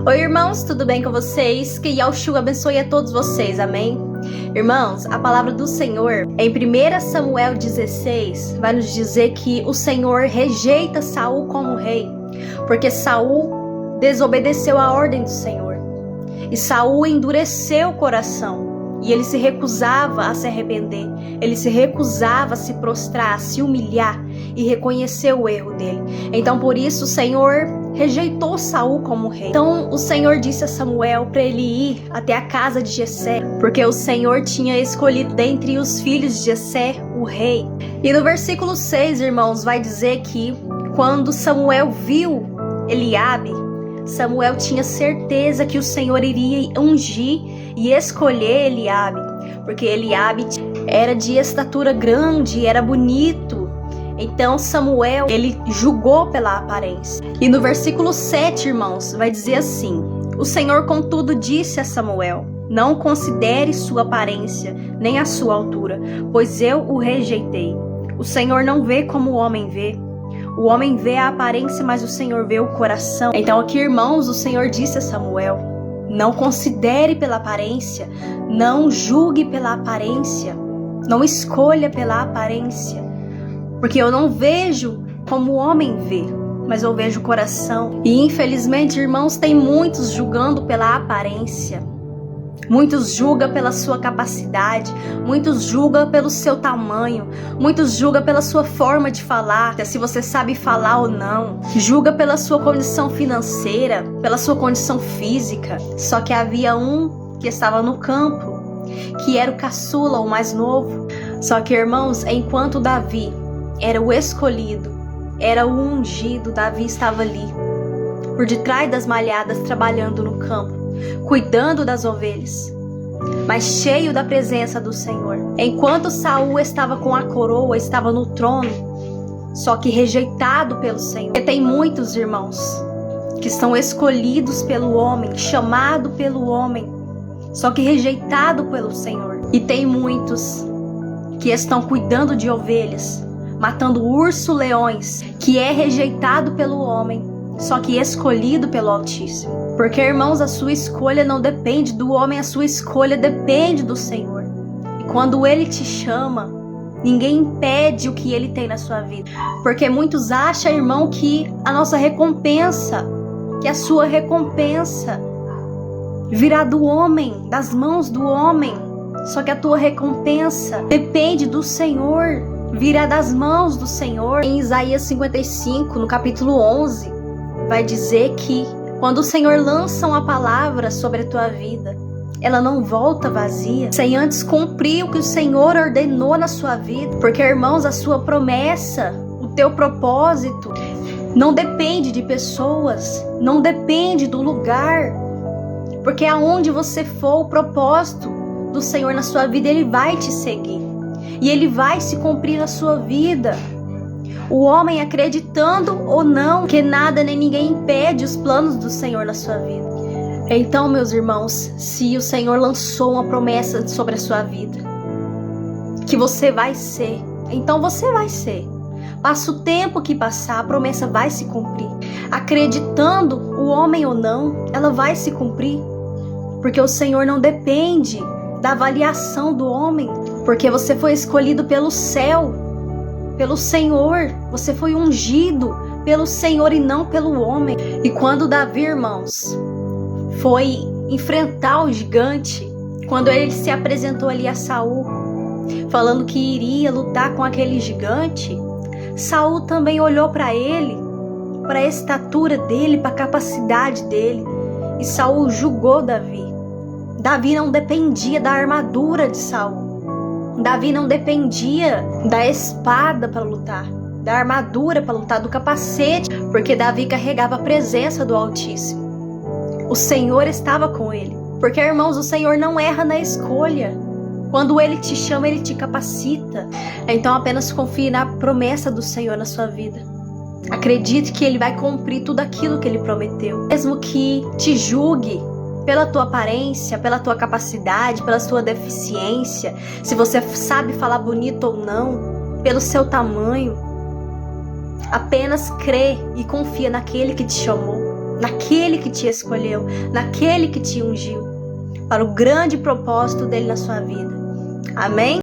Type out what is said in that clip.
Oi irmãos, tudo bem com vocês? Que Yahshua abençoe a todos vocês, amém? Irmãos, a palavra do Senhor em 1 Samuel 16 vai nos dizer que o Senhor rejeita Saul como rei, porque Saul desobedeceu a ordem do Senhor. E Saul endureceu o coração e ele se recusava a se arrepender, ele se recusava a se prostrar, a se humilhar e reconhecer o erro dele. Então por isso o Senhor rejeitou Saul como rei. Então o Senhor disse a Samuel para ele ir até a casa de Jessé, porque o Senhor tinha escolhido dentre os filhos de Jessé o rei. E no versículo 6, irmãos, vai dizer que quando Samuel viu Eliabe, Samuel tinha certeza que o Senhor iria ungir e escolher Eliabe, porque Eliabe era de estatura grande, era bonito. Então Samuel, ele julgou pela aparência. E no versículo 7, irmãos, vai dizer assim: o Senhor contudo disse a Samuel: não considere sua aparência, nem a sua altura, pois eu o rejeitei. O Senhor não vê como o homem vê. O homem vê a aparência, mas o Senhor vê o coração. Então aqui, irmãos, o Senhor disse a Samuel: não considere pela aparência, não julgue pela aparência, não escolha pela aparência, porque eu não vejo como o homem vê, mas eu vejo o coração. E infelizmente, irmãos, tem muitos julgando pela aparência. Muitos julgam pela sua capacidade, muitos julgam pelo seu tamanho, muitos julgam pela sua forma de falar, se você sabe falar ou não, julga pela sua condição financeira, pela sua condição física. Só que havia um que estava no campo, que era o caçula, o mais novo. Só que, irmãos, enquanto Davi era o escolhido, era o ungido, Davi estava ali, por detrás das malhadas, trabalhando no campo, cuidando das ovelhas, mas cheio da presença do Senhor. Enquanto Saul estava com a coroa, estava no trono, só que rejeitado pelo Senhor. E tem muitos irmãos que são escolhidos pelo homem, chamado pelo homem, só que rejeitado pelo Senhor. E tem muitos que estão cuidando de ovelhas, matando urso, leões, que é rejeitado pelo homem, só que escolhido pelo Altíssimo. Porque, irmãos, a sua escolha não depende do homem, a sua escolha depende do Senhor. E quando Ele te chama, ninguém impede o que Ele tem na sua vida. Porque muitos acham, irmão, que a nossa recompensa, que a sua recompensa virá do homem, das mãos do homem. Só que a tua recompensa depende do Senhor, virá das mãos do Senhor. Em Isaías 55, no capítulo 11, vai dizer que quando o Senhor lança uma palavra sobre a tua vida, ela não volta vazia, sem antes cumprir o que o Senhor ordenou na sua vida. Porque, irmãos, a sua promessa, o teu propósito, não depende de pessoas, não depende do lugar. Porque aonde você for, o propósito do Senhor na sua vida, Ele vai te seguir. E Ele vai se cumprir na sua vida. O homem acreditando ou não, que nada nem ninguém impede os planos do Senhor na sua vida. Então, meus irmãos, se o Senhor lançou uma promessa sobre a sua vida, que você vai ser, então você vai ser. Passa o tempo que passar, a promessa vai se cumprir. Acreditando o homem ou não, ela vai se cumprir. Porque o Senhor não depende da avaliação do homem, porque você foi escolhido pelo céu, pelo Senhor, você foi ungido pelo Senhor e não pelo homem. E quando Davi, irmãos, foi enfrentar o gigante, quando ele se apresentou ali a Saul, falando que iria lutar com aquele gigante, Saul também olhou para ele, para a estatura dele, para a capacidade dele, e Saul julgou Davi. Davi não dependia da armadura de Saul. Davi não dependia da espada para lutar, da armadura para lutar, do capacete, porque Davi carregava a presença do Altíssimo. O Senhor estava com ele. Porque, irmãos, o Senhor não erra na escolha. Quando Ele te chama, Ele te capacita. Então apenas confie na promessa do Senhor na sua vida. Acredite que Ele vai cumprir tudo aquilo que Ele prometeu. Mesmo que te julgue pela tua aparência, pela tua capacidade, pela sua deficiência, se você sabe falar bonito ou não, pelo seu tamanho, apenas crê e confia naquele que te chamou. naquele que te escolheu, naquele que te ungiu, para o grande propósito dele na sua vida. Amém?